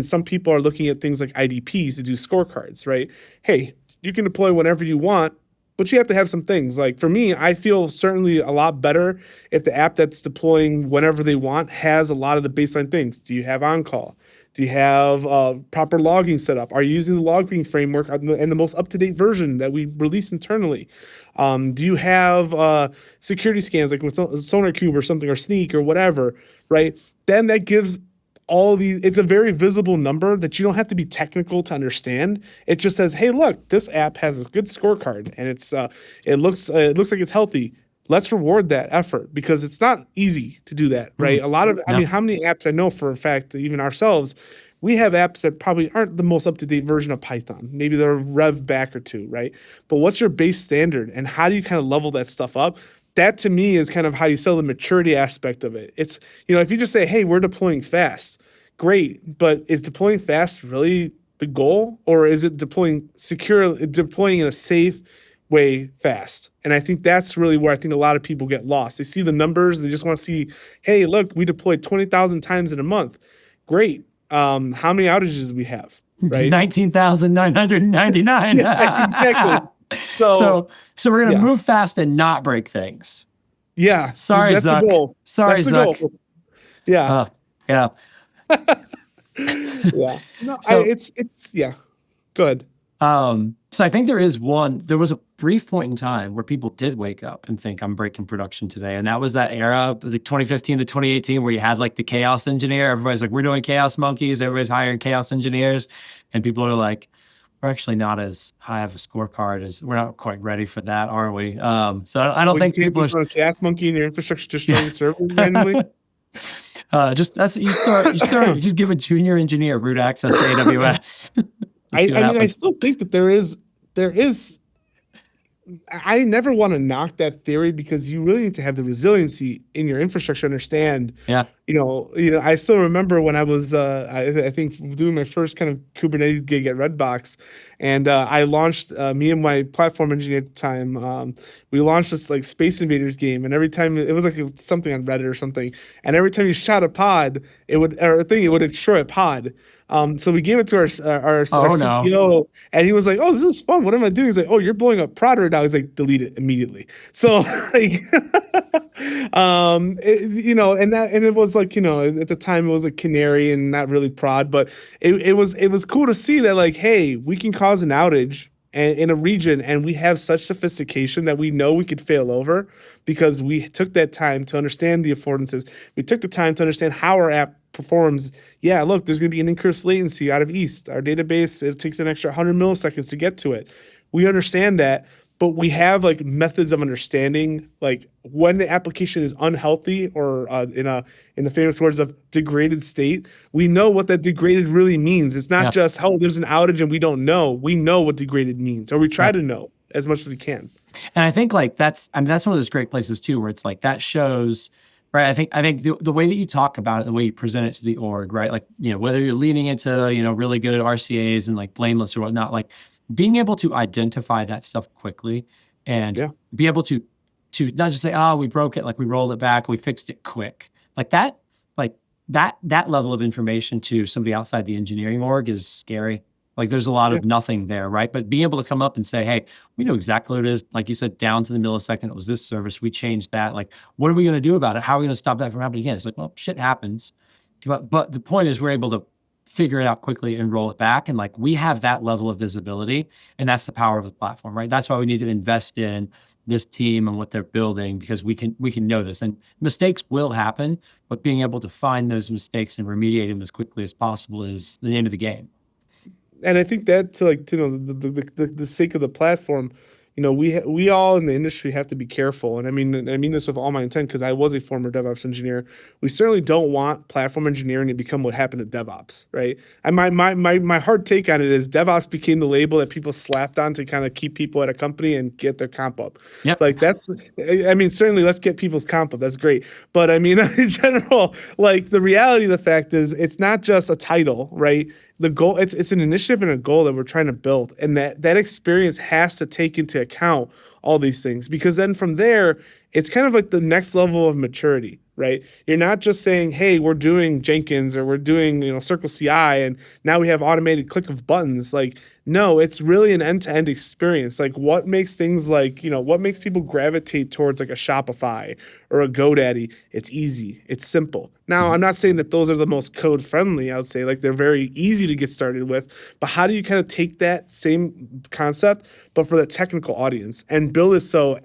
[SPEAKER 3] some people are looking at things like IDPs to do scorecards, right? Hey, you can deploy whenever you want, but you have to have some things. Like for me, I feel certainly a lot better if the app that's deploying whenever they want has a lot of the baseline things. Do you have on-call? Do you have proper logging set up? Are you using the logging framework and the most up-to-date version that we release internally? Do you have security scans like with SonarQube or something or Sneak or whatever, right? Then that gives all these, it's a very visible number that you don't have to be technical to understand. It just says, hey, look, this app has a good scorecard and it looks like it's healthy. Let's reward that effort because it's not easy to do that, right? I mean, how many apps I know for a fact, even ourselves, we have apps that probably aren't the most up-to-date version of Python. Maybe they're a rev back or two, right? But what's your base standard and how do you kind of level that stuff up? That to me is kind of how you sell the maturity aspect of it. It's, if you just say, hey, we're deploying fast, great, but is deploying fast really the goal? Or is it deploying in a safe, way fast. And I think that's really where I think a lot of people get lost. They see the numbers and they just want to see, hey, look, we deployed 20,000 times in a month. Great. How many outages do we have? Right?
[SPEAKER 2] 19,999.
[SPEAKER 3] Yeah, exactly.
[SPEAKER 2] So we're gonna
[SPEAKER 3] yeah.
[SPEAKER 2] move fast and not break things.
[SPEAKER 3] Yeah.
[SPEAKER 2] Sorry,
[SPEAKER 3] that's
[SPEAKER 2] Zuck.
[SPEAKER 3] the goal.
[SPEAKER 2] Sorry,
[SPEAKER 3] That's the
[SPEAKER 2] Zuck.
[SPEAKER 3] goal. Yeah.
[SPEAKER 2] Yeah.
[SPEAKER 3] Yeah. No,
[SPEAKER 2] So-
[SPEAKER 3] it's yeah. Good.
[SPEAKER 2] So I think there was a brief point in time where people did wake up and think I'm breaking production today. And that was that era, the 2015 to 2018, where you had like the chaos engineer. Everybody's like, we're doing chaos monkeys. Everybody's hiring chaos engineers. And people are like, we're actually not as high of a scorecard as we're not quite ready for that, are we? So I don't think people
[SPEAKER 3] just run a chaos monkey in your infrastructure just running servers randomly.
[SPEAKER 2] you just give a junior engineer root access to AWS.
[SPEAKER 3] I still think that there is I never want to knock that theory because you really need to have the resiliency in your infrastructure to understand.
[SPEAKER 2] Yeah.
[SPEAKER 3] I still remember when I was I think doing my first kind of Kubernetes gig at Redbox, and I launched me and my platform engineer at the time. We launched this like Space Invaders game, and every time it was like something on Reddit or something, and every time you shot a pod, it would destroy a pod. So we gave it to our CTO, and he was like, "Oh, this is fun. What am I doing?" He's like, "Oh, you're blowing up prod right now." He's like, "Delete it immediately." So, like, and it was like, at the time it was a canary and not really prod, but it was cool to see that, like, hey, we can cause an outage in a region, and we have such sophistication that we know we could fail over because we took that time to understand the affordances. We took the time to understand how our app performs. Yeah, look, there's going to be an increased latency out of East. Our database, it takes an extra 100 milliseconds to get to it. We understand that, but we have like methods of understanding like when the application is unhealthy or in the famous words of degraded state. We know what that degraded really means. It's not just, oh, there's an outage and we don't know. We know what degraded means, or we try to know as much as we can.
[SPEAKER 2] And I think like that's one of those great places too, where it's like that shows, right? I think the way that you talk about it, the way you present it to the org, right? Like, whether you're leaning into, really good RCAs and like blameless or whatnot, like being able to identify that stuff quickly and be able to not just say, oh, we broke it, like we rolled it back, we fixed it quick. That level of information to somebody outside the engineering org is scary. Like there's a lot of nothing there, right? But being able to come up and say, hey, we know exactly what it is. Like you said, down to the millisecond, it was this service. We changed that. Like, what are we going to do about it? How are we going to stop that from happening again? It's like, well, shit happens. But the point is we're able to figure it out quickly and roll it back. And like, we have that level of visibility, and that's the power of the platform, right? That's why we need to invest in this team and what they're building, because we can know this, and mistakes will happen, but being able to find those mistakes and remediate them as quickly as possible is the name of the game.
[SPEAKER 3] And I think that the sake of the platform, we all in the industry have to be careful. And I mean this with all my intent, because I was a former DevOps engineer. We certainly don't want platform engineering to become what happened to DevOps, right? And my hard take on it is DevOps became the label that people slapped on to kind of keep people at a company and get their comp up.
[SPEAKER 2] Yep.
[SPEAKER 3] Like certainly let's get people's comp up. That's great. But I mean, in general, like the reality of the fact is it's not just a title, right? The goal, it's an initiative and a goal that we're trying to build, and that experience has to take into account all these things, because then from there it's kind of like the next level of maturity, right? You're not just saying, hey, we're doing Jenkins or we're doing Circle CI and now we have automated click of buttons. Like, no, it's really an end-to-end experience. Like what makes things like, what makes people gravitate towards like a Shopify or a GoDaddy? It's easy, it's simple. Now, I'm not saying that those are the most code friendly. I would say like they're very easy to get started with, but how do you kind of take that same concept, but for the technical audience, and build it so,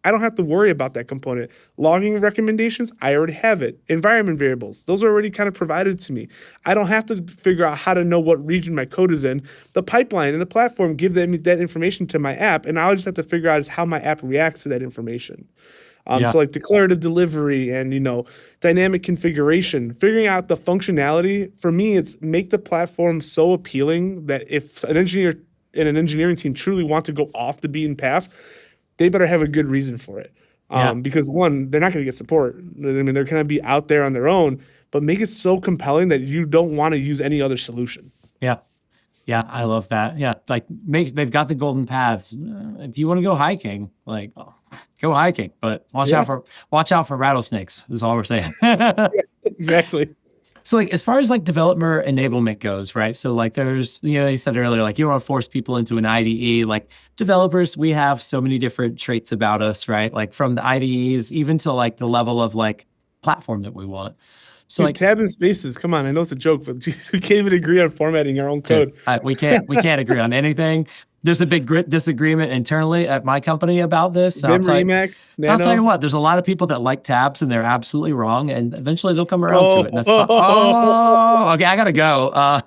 [SPEAKER 3] I don't have to worry about that component. Logging recommendations, I already have it. Environment variables, those are already kind of provided to me. I don't have to figure out how to know what region my code is in. The pipeline and the platform give them that information to my app, and I'll just have to figure out is how my app reacts to that information. So like declarative delivery and, dynamic configuration, figuring out the functionality. For me, it's make the platform so appealing that if an engineer and an engineering team truly want to go off the beaten path, they better have a good reason for it. Because one, they're not going to get support. I mean, they're going to be out there on their own, but make it so compelling that you don't want to use any other solution.
[SPEAKER 2] Yeah. Yeah, I love that. Yeah, like they've got the golden paths. If you want to go hiking, like go hiking, but
[SPEAKER 3] Yeah,
[SPEAKER 2] watch out for rattlesnakes. Is all we're saying.
[SPEAKER 3] yeah, exactly.
[SPEAKER 2] So like as far as like developer enablement goes, right? So like there's, you said earlier, like you don't want to force people into an IDE. Like developers, we have so many different traits about us, right? Like from the IDEs even to like the level of like platform that we want. So
[SPEAKER 3] Dude,
[SPEAKER 2] like,
[SPEAKER 3] tab and spaces. Come on, I know it's a joke, but geez, we can't even agree on formatting our own
[SPEAKER 2] dude,
[SPEAKER 3] code.
[SPEAKER 2] we can't agree on anything. There's a big disagreement internally at my company about this.
[SPEAKER 3] Vim Remax,
[SPEAKER 2] I'll tell you
[SPEAKER 3] Nano.
[SPEAKER 2] what, there's a lot of people that like tabs and they're absolutely wrong. And eventually they'll come around to it. And that's fine.
[SPEAKER 3] Oh,
[SPEAKER 2] Oh, okay. I got to go.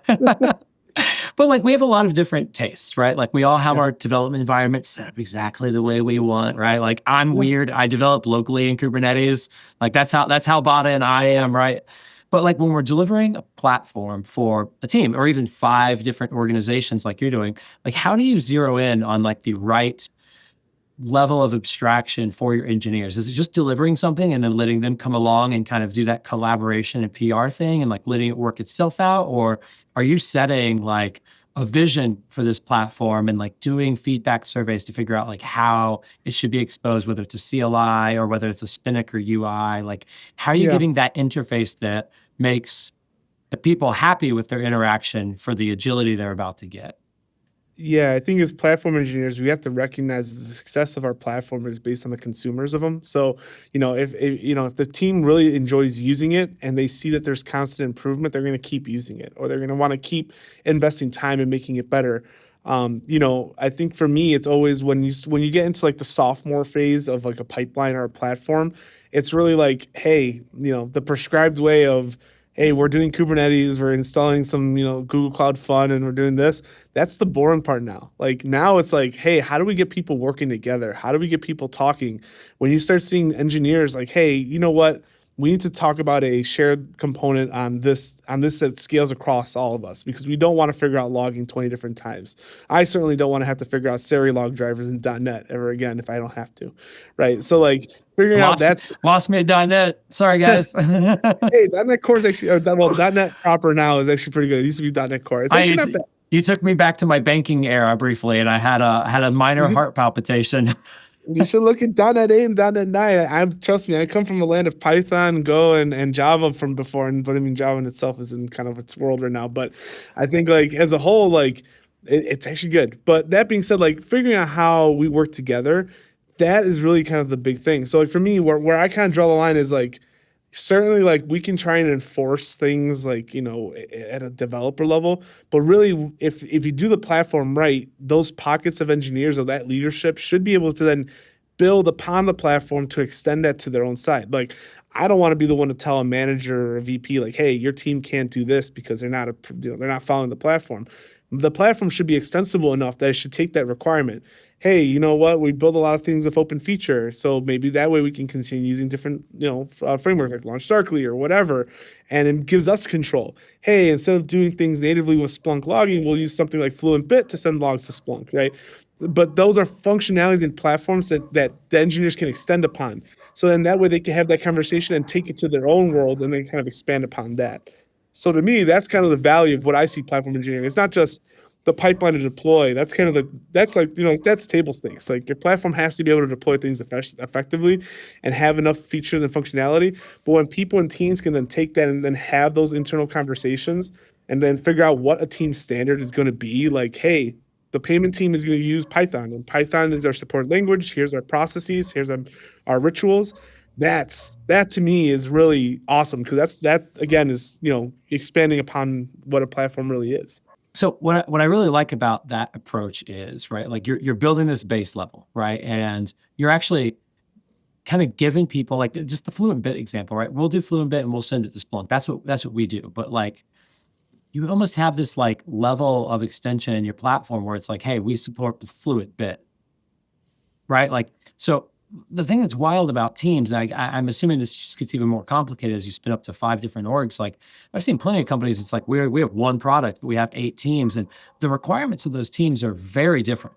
[SPEAKER 2] But like we have a lot of different tastes, right? Like we all have
[SPEAKER 3] yeah,
[SPEAKER 2] our development environment set up exactly the way we want, right? Like I'm
[SPEAKER 3] yeah,
[SPEAKER 2] weird. I develop locally in Kubernetes. Like that's how bought in I am, right? But like when we're delivering a platform for a team or even 5 different organizations like you're doing, like how do you zero in on like the right level of abstraction for your engineers? Is it just delivering something and then letting them come along and kind of do that collaboration and PR thing and like letting it work itself out? Or are you setting like a vision for this platform and like doing feedback surveys to figure out like how it should be exposed, whether it's a CLI or whether it's a Spinnaker UI? Like, how are you
[SPEAKER 3] yeah.
[SPEAKER 2] getting that interface that makes the people happy with their interaction for the agility they're about to get?
[SPEAKER 3] Yeah, I think as platform engineers, we have to recognize the success of our platform is based on the consumers of them. So, if the team really enjoys using it and they see that there's constant improvement, they're going to keep using it, or they're going to want to keep investing time in making it better. I think for me, it's always when you get into like the sophomore phase of like a pipeline or a platform, it's really like, hey, the prescribed way of, hey, we're doing Kubernetes, we're installing some, Google Cloud Fun, and we're doing this. That's the boring part now. Like now it's like, hey, how do we get people working together? How do we get people talking? When you start seeing engineers like, hey, you know what? We need to talk about a shared component on this that scales across all of us because we don't want to figure out logging 20 different times. I certainly don't want to have to figure out Serilog drivers in .NET ever again if I don't have to. Right. So like figuring out
[SPEAKER 2] Lost,
[SPEAKER 3] that's
[SPEAKER 2] lost me at .NET. Sorry, guys.
[SPEAKER 3] hey, .NET Core is actually, .NET proper now is actually pretty good. It used to be .NET Core. It's actually not bad.
[SPEAKER 2] You took me back to my banking era briefly, and I had a minor heart palpitation.
[SPEAKER 3] You should look at .NET 8 and .NET 9. Trust me, I come from the land of Python, Go, and Java from before, but I mean Java in itself is in kind of its world right now. But I think like as a whole, like it's actually good. But that being said, like figuring out how we work together, that is really kind of the big thing. So like for me, where I kind of draw the line is like certainly like we can try and enforce things like at a developer level, but really if you do the platform right, those pockets of engineers or that leadership should be able to then build upon the platform to extend that to their own side. Like I don't want to be the one to tell a manager or a VP like, hey, your team can't do this because they're not following the platform. The platform should be extensible enough that it should take that requirement. Hey, you know what? We build a lot of things with open feature, so maybe that way we can continue using different, frameworks like LaunchDarkly or whatever, and it gives us control. Hey, instead of doing things natively with Splunk logging, we'll use something like FluentBit to send logs to Splunk, right? But those are functionalities and platforms that the engineers can extend upon. So then that way they can have that conversation and take it to their own world and then kind of expand upon that. So to me, that's kind of the value of what I see platform engineering. It's not just the pipeline to deploy. That's kind of that's table stakes. Like your platform has to be able to deploy things effectively and have enough features and functionality. But when people and teams can then take that and then have those internal conversations and then figure out what a team standard is going to be, like, hey, the payment team is going to use Python, and Python is our support language. Here's our processes. Here's our rituals. That to me is really awesome because that again is expanding upon what a platform really is.
[SPEAKER 2] So what I really like about that approach is, right, like you're building this base level, right, and you're actually kind of giving people like just the Fluent Bit example, right? We'll do Fluent Bit and we'll send it to Splunk. That's what we do. But like you almost have this like level of extension in your platform where it's like, hey, we support the Fluent Bit, right? Like so. The thing that's wild about teams, and I'm assuming this just gets even more complicated as you spin up to 5 different orgs. Like I've seen plenty of companies, it's like we have one product, but we have 8 teams, and the requirements of those teams are very different,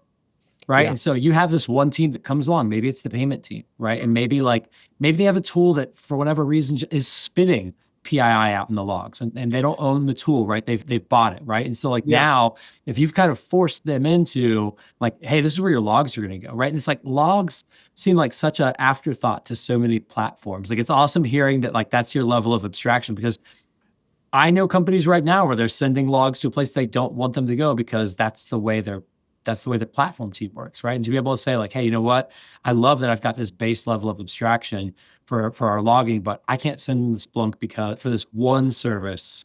[SPEAKER 2] right?
[SPEAKER 3] Yeah.
[SPEAKER 2] And so you have this one team that comes along, maybe it's the payment team, right? And maybe they have a tool that for whatever reason is spitting PII out in the logs, and they don't own the tool, right? They've bought it, right? And so like
[SPEAKER 3] Yeah.
[SPEAKER 2] now, if you've kind of forced them into like, hey, this is where your logs are going to go, right? And it's like logs seem like such an afterthought to so many platforms. Like it's awesome hearing that like that's your level of abstraction, because I know companies right now where they're sending logs to a place they don't want them to go because that's the way the platform team works, right? And to be able to say like, hey, you know what? I love that I've got this base level of abstraction for our logging, but I can't send them to Splunk because for this one service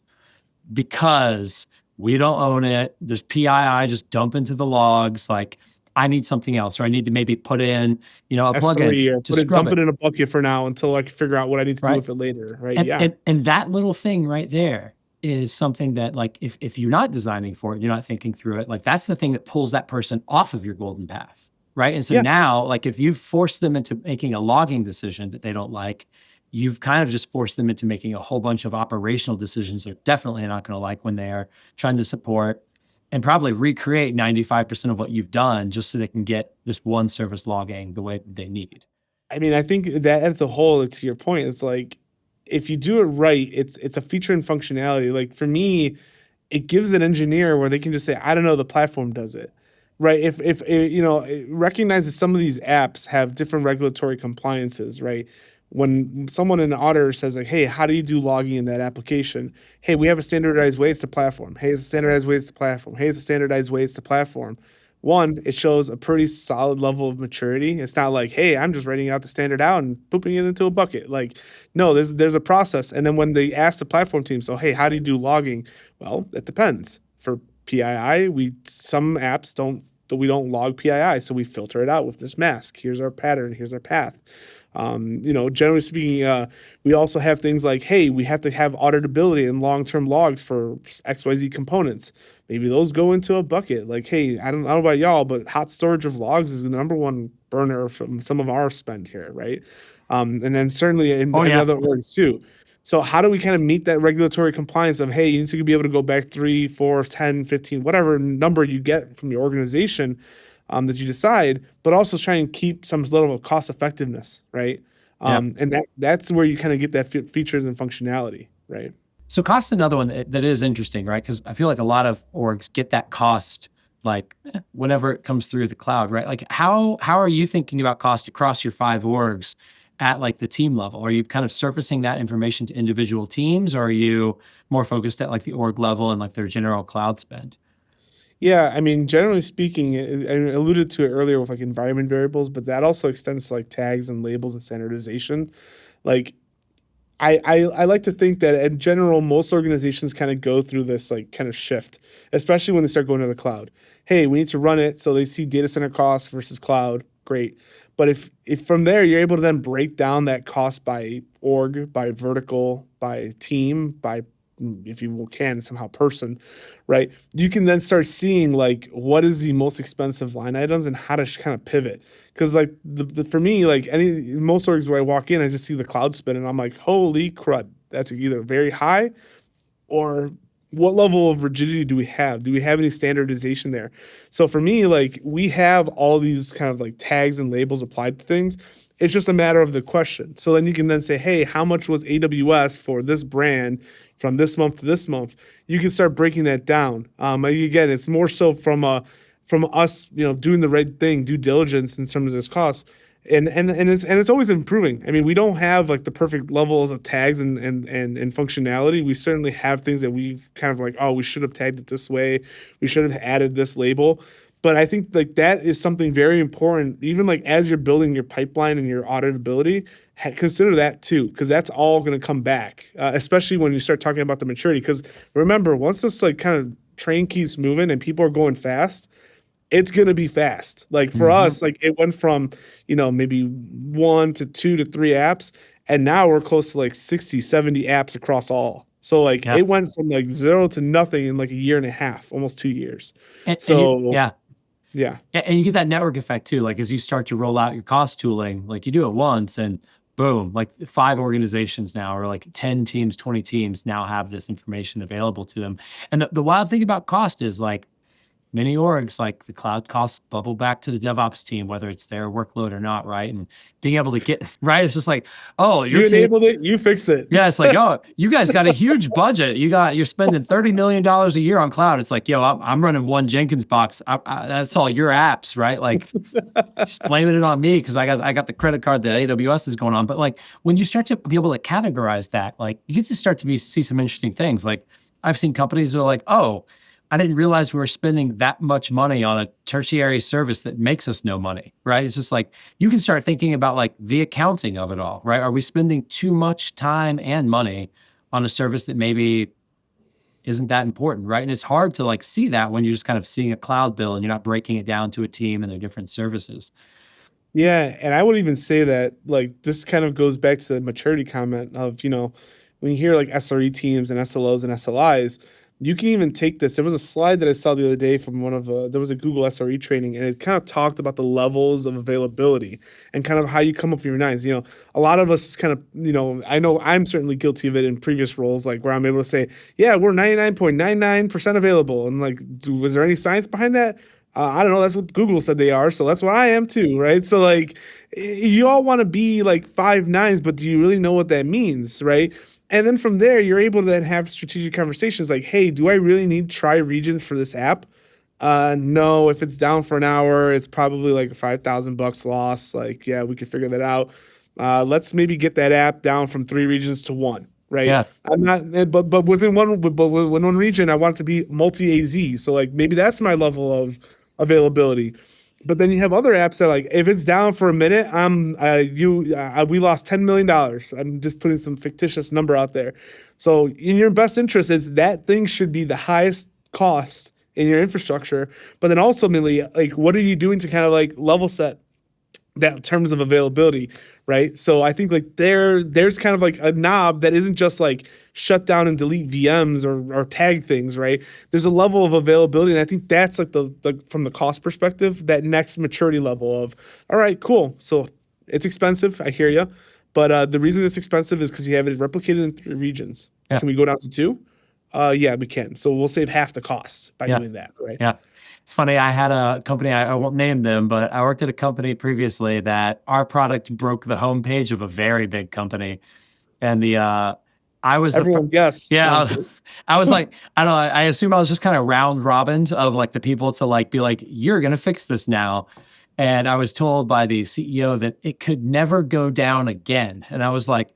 [SPEAKER 2] because we don't own it. There's PII just dump into the logs. Like I need something else, or I need to maybe put in, a plugin
[SPEAKER 3] S3 or
[SPEAKER 2] to scrub
[SPEAKER 3] dump it in a bucket for now until I can figure out what I need to do
[SPEAKER 2] right?
[SPEAKER 3] with it later, right?
[SPEAKER 2] And,
[SPEAKER 3] Yeah.
[SPEAKER 2] and that little thing right there is something that like if you're not designing for it, you're not thinking through it, like that's the thing that pulls that person off of your golden path, right? And so
[SPEAKER 3] Yeah.
[SPEAKER 2] now, like if you've forced them into making a logging decision that they don't like, you've kind of just forced them into making a whole bunch of operational decisions they're definitely not going to like when they're trying to support and probably recreate 95% of what you've done just so they can get this one service logging the way they need.
[SPEAKER 3] I mean, I think that as a whole, to your point, it's like if you do it right, it's a feature and functionality. Like for me, it gives an engineer where they can just say, I don't know, the platform does it, right? If it recognizes some of these apps have different regulatory compliances, right? When someone in an auditor says like, hey, how do you do logging in that application? Hey, we have a standardized way, it's the platform. Hey, it's a standardized way, it's the platform. Hey, it's a standardized way, it's the platform. One, it shows a pretty solid level of maturity. It's not like, hey, I'm just writing out the standard out and pooping it into a bucket. Like, no, there's a process. And then when they ask the platform team, so hey, how do you do logging? Well, it depends. For PII, some apps we don't log PII, so we filter it out with this mask. Here's our pattern. Here's our path. Generally speaking, we also have things like, hey, we have to have auditability and long-term logs for XYZ components. Maybe those go into a bucket. Like, hey, I don't know about y'all, but hot storage of logs is the number one burner from some of our spend here, right? And then certainly in other orgs too. So how do we kind of meet that regulatory compliance of, hey, you need to be able to go back 3, 4, 10, 15, whatever number you get from your organization that you decide, but also try and keep some level of cost effectiveness, right? And that's where you kind of get that features and functionality, right?
[SPEAKER 2] So cost is another one that is interesting, right? Because I feel like a lot of orgs get that cost like whenever it comes through the cloud, right? Like how are you thinking about cost across your 5 orgs at like the team level? Are you kind of surfacing that information to individual teams, or are you more focused at like the org level and like their general cloud spend?
[SPEAKER 3] Yeah, I mean, generally speaking, I alluded to it earlier with like environment variables, but that also extends to like tags and labels and standardization. Like I like to think that in general, most organizations kind of go through this like kind of shift, especially when they start going to the cloud. Hey, we need to run it. So they see data center costs versus cloud. Great. But if from there you're able to then break down that cost by org, by vertical, by team, by if you can somehow person, right? You can then start seeing like what is the most expensive line items and how to kind of pivot. Because like for me, like most orgs where I walk in, I just see the cloud spin and I'm like, holy crud, that's either very high or what level of rigidity do we have? Do we have any standardization there? So for me, like we have all these kind of like tags and labels applied to things. It's just a matter of the question. So then you can then say, hey, how much was AWS for this brand from this month to this month? You can start breaking that down. Again, it's more so from us, doing the right thing, due diligence in terms of this cost. And it's always improving. I mean, we don't have like the perfect levels of tags and functionality. We certainly have things that we've kind of like, oh, we should have tagged it this way. We should have added this label. But I think like that is something very important. Even like as you're building your pipeline and your auditability, consider that too, because that's all going to come back, especially when you start talking about the maturity. Because remember, once this like kind of train keeps moving and people are going fast, it's going to be fast. Like for us, like it went from, maybe 1 to 2 to 3 apps. And now we're close to like 60, 70 apps across all. So like it went from like 0 to nothing in like a year and a half, almost 2 years.
[SPEAKER 2] And
[SPEAKER 3] Yeah.
[SPEAKER 2] And you get that network effect too. Like as you start to roll out your cost tooling, like you do it once and boom, like 5 organizations now, or like 10 teams, 20 teams now have this information available to them. And the wild thing about cost is like, many orgs, like the cloud costs bubble back to the DevOps team, whether it's their workload or not, right? And being able to get right, it's just like, oh, your
[SPEAKER 3] You
[SPEAKER 2] team,
[SPEAKER 3] enabled it, you fix it.
[SPEAKER 2] yeah, it's like, oh, you guys got a huge budget. You're spending $30 million a year on cloud. It's like, yo, I'm running one Jenkins box. That's all your apps, right? Like, just blaming it on me because I got the credit card that AWS is going on. But like, when you start to be able to categorize that, like, you get to start to see some interesting things. Like, I've seen companies that are like, oh, I didn't realize we were spending that much money on a tertiary service that makes us no money, right? It's just like, you can start thinking about like the accounting of it all, right? Are we spending too much time and money on a service that maybe isn't that important, right? And it's hard to like see that when you're just kind of seeing a cloud bill and you're not breaking it down to a team and their different services.
[SPEAKER 3] Yeah, and I would even say that like this kind of goes back to the maturity comment of, when you hear like SRE teams and SLOs and SLIs, you can even take this. There was a slide that I saw the other day from there was a Google SRE training, and it kind of talked about the levels of availability and kind of how you come up with your nines. A lot of us kind of, I know I'm certainly guilty of it in previous roles, like where I'm able to say, yeah, we're 99.99% available. And like, was there any science behind that? I don't know. That's what Google said they are. So that's what I am too, right? So like, you all want to be like 5 nines, but do you really know what that means, right? And then from there, you're able to then have strategic conversations like, hey, do I really need tri-regions for this app? No, if it's down for an hour, it's probably like a $5,000 loss. Like, yeah, we could figure that out. Let's maybe get that app down from 3 regions to 1, right?
[SPEAKER 2] Yeah.
[SPEAKER 3] I'm not, but within one region, I want it to be multi-AZ. So like maybe that's my level of availability. But then you have other apps that like, if it's down for a minute, we lost $10 million. I'm just putting some fictitious number out there. So in your best interest is that thing should be the highest cost in your infrastructure. But then ultimately, like, what are you doing to kind of like level set that in terms of availability, right? So I think like there's kind of like a knob that isn't just like shut down and delete VMs or tag things, right? There's a level of availability, and I think that's like the from the cost perspective, that next maturity level of, all right, cool. So it's expensive, I hear you, but the reason it's expensive is because you have it replicated in 3 regions. Yeah. Can we go down to 2? Yeah, we can. So we'll save half the cost by doing that, right?
[SPEAKER 2] Yeah. It's funny, I had a company, I won't name them, but I worked at a company previously that our product broke the homepage of a very big company. And
[SPEAKER 3] everyone guessed.
[SPEAKER 2] Yeah, I was like, I don't know, I assume I was just kind of round robined of like the people to like be like, you're going to fix this now. And I was told by the CEO that it could never go down again. And I was like,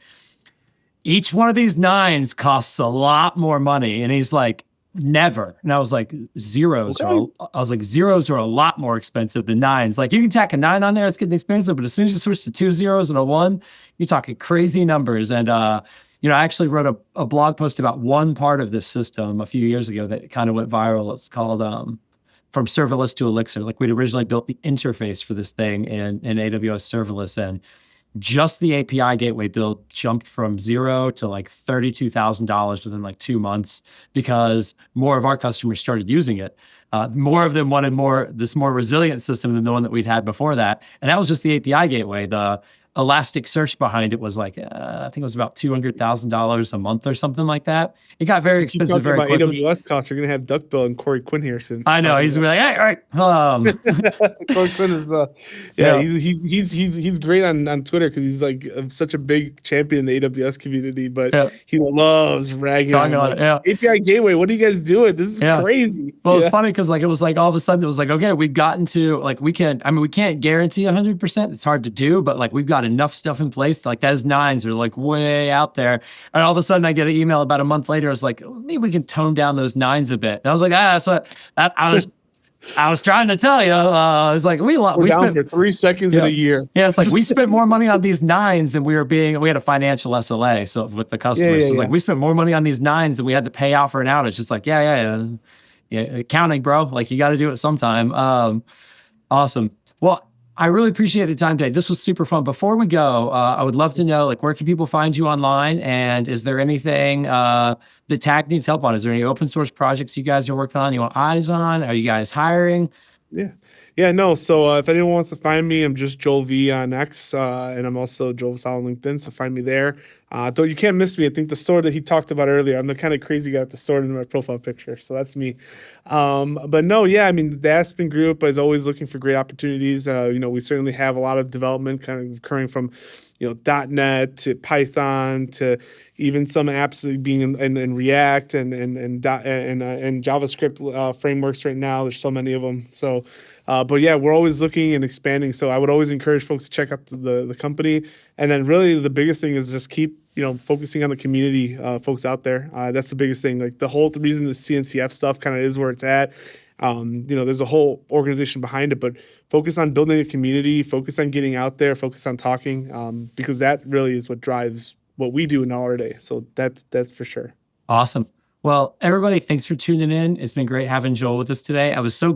[SPEAKER 2] each one of these 9s costs a lot more money. And he's like, never. And I was like, zeros are a lot more expensive than 9s. Like, you can tack a 9 on there, it's getting expensive, but as soon as you switch to 2 zeros and a 1, you're talking crazy numbers. And I actually wrote a blog post about one part of this system a few years ago that kind of went viral. It's called From Serverless to Elixir. Like, we'd originally built the interface for this thing in AWS Serverless, and just the API gateway build jumped from 0 to like $32,000 within like 2 months because more of our customers started using it. More of them wanted this more resilient system than the one that we'd had before that. And that was just the API gateway. The Elasticsearch behind it was like, I think it was about $200,000 a month or something like that. It got very expensive very quickly.
[SPEAKER 3] AWS costs, you're going to have Duckbill and Corey Quinn here soon.
[SPEAKER 2] I know. He's going to be like, hey, all right.
[SPEAKER 3] Corey Quinn is, he's great on Twitter because he's like such a big champion in the AWS community, but he loves ragging on it. API gateway, what are you guys doing? This is crazy.
[SPEAKER 2] Well, it's funny because like it was like all of a sudden it was like, okay, we've gotten to like, we can't guarantee 100%. It's hard to do, but like we've got enough stuff in place. Like those 9s are like way out there. And all of a sudden I get an email about a month later. It's like, maybe we can tone down those 9s a bit. And I was like, that's what I was trying to tell you. It's like we
[SPEAKER 3] spent for 3 seconds in a year.
[SPEAKER 2] Yeah, it's like we spent more money on these 9s than we had a financial SLA. So with the customers, it's like we spent more money on these 9s than we had to pay out for an outage. It's like, yeah, accounting, bro. Like, you got to do it sometime. Awesome. Well, I really appreciate the time today. This was super fun. Before we go, I would love to know, like, where can people find you online? And is there anything that TAG needs help on? Is there any open source projects you guys are working on, you want eyes on? Are you guys hiring?
[SPEAKER 3] Yeah, Yeah, no. So if anyone wants to find me, I'm just Joel V on X, and I'm also Joel Vasallo on LinkedIn. So find me there. Though you can't miss me. I think the sword that he talked about earlier, I'm the kind of crazy guy with the sword in my profile picture. So that's me. But no, yeah, I mean, the Aspen Group is always looking for great opportunities. We certainly have a lot of development kind of occurring from, .NET to Python to even some apps being in React and JavaScript frameworks right now. There's so many of them. So. But yeah, we're always looking and expanding. So I would always encourage folks to check out the company. And then really the biggest thing is just keep, focusing on the community folks out there. That's the biggest thing. Like the whole reason the CNCF stuff kind of is where it's at. There's a whole organization behind it, but focus on building a community, focus on getting out there, focus on talking, because that really is what drives what we do in our day. So that's for sure.
[SPEAKER 2] Awesome. Well, everybody, thanks for tuning in. It's been great having Joel with us today. I was so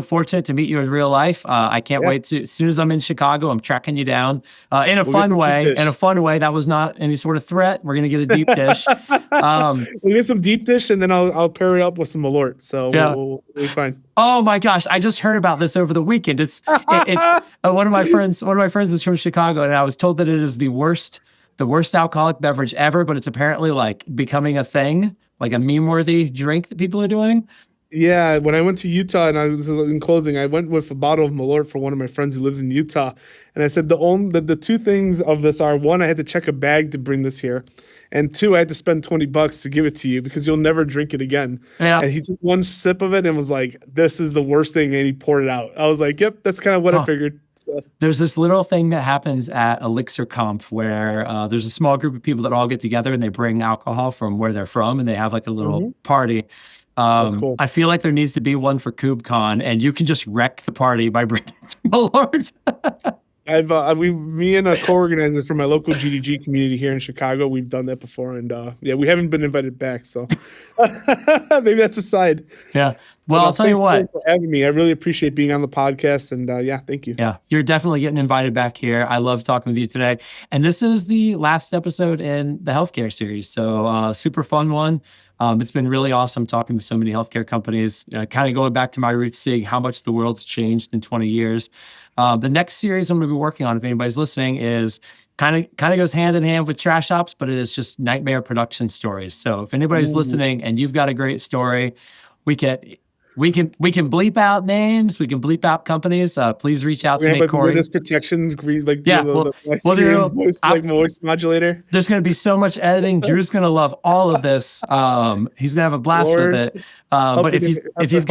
[SPEAKER 2] fortunate to meet you in real life. I can't wait to, as soon as I'm in Chicago, I'm tracking you down in a fun way. That was not any sort of threat. We're going to get a deep dish.
[SPEAKER 3] We'll get some deep dish and then I'll pair it up with some Malort. So we'll be fine.
[SPEAKER 2] Oh my gosh. I just heard about this over the weekend. It's one of my friends is from Chicago, and I was told that it is the worst alcoholic beverage ever, but it's apparently like becoming a thing. Like a meme-worthy drink that people are doing?
[SPEAKER 3] Yeah, when I went to Utah, and in closing, I went with a bottle of Malort for one of my friends who lives in Utah. And I said the two things of this are, one, I had to check a bag to bring this here. And two, I had to spend $20 to give it to you because you'll never drink it again.
[SPEAKER 2] Yeah.
[SPEAKER 3] And he took one sip of it and was like, this is the worst thing. And he poured it out. I was like, yep, that's kind of what I figured.
[SPEAKER 2] There's this little thing that happens at Elixir Conf where there's a small group of people that all get together and they bring alcohol from where they're from and they have like a little party.
[SPEAKER 3] That's cool.
[SPEAKER 2] I feel like there needs to be one for KubeCon, and you can just wreck the party by bringing Malort.
[SPEAKER 3] Me and a co-organizer from my local GDG community here in Chicago, we've done that before, and we haven't been invited back, so maybe that's a side.
[SPEAKER 2] Yeah. Well, I'll tell you what.
[SPEAKER 3] Thanks for having me. I really appreciate being on the podcast, and thank you.
[SPEAKER 2] Yeah, you're definitely getting invited back here. I love talking with you today, and this is the last episode in the healthcare series, so super fun one. It's been really awesome talking to so many healthcare companies, kind of going back to my roots, seeing how much the world's changed in 20 years. The next series I'm going to be working on, if anybody's listening, is kind of goes hand in hand with Trash Ops, but it is just nightmare production stories. So if anybody's listening and you've got a great story, we can bleep out names, we can bleep out companies. Please reach out to me, Corey.
[SPEAKER 3] Witness protection, voice modulator.
[SPEAKER 2] There's going to be so much editing. Drew's going to love all of this. He's going to have a blast with it. But if you've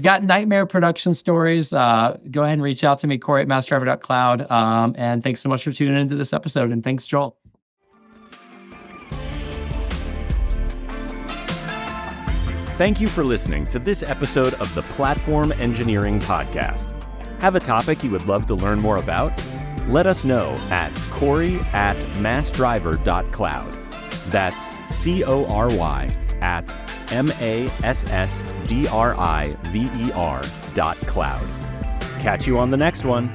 [SPEAKER 2] got nightmare production stories, go ahead and reach out to me, Corey at massdriver.cloud. And thanks so much for tuning into this episode. And thanks, Joel.
[SPEAKER 1] Thank you for listening to this episode of the Platform Engineering Podcast. Have a topic you would love to learn more about? Let us know at Corey@massdriver.cloud. That's CORY@MASSDRIVER.cloud. Catch you on the next one.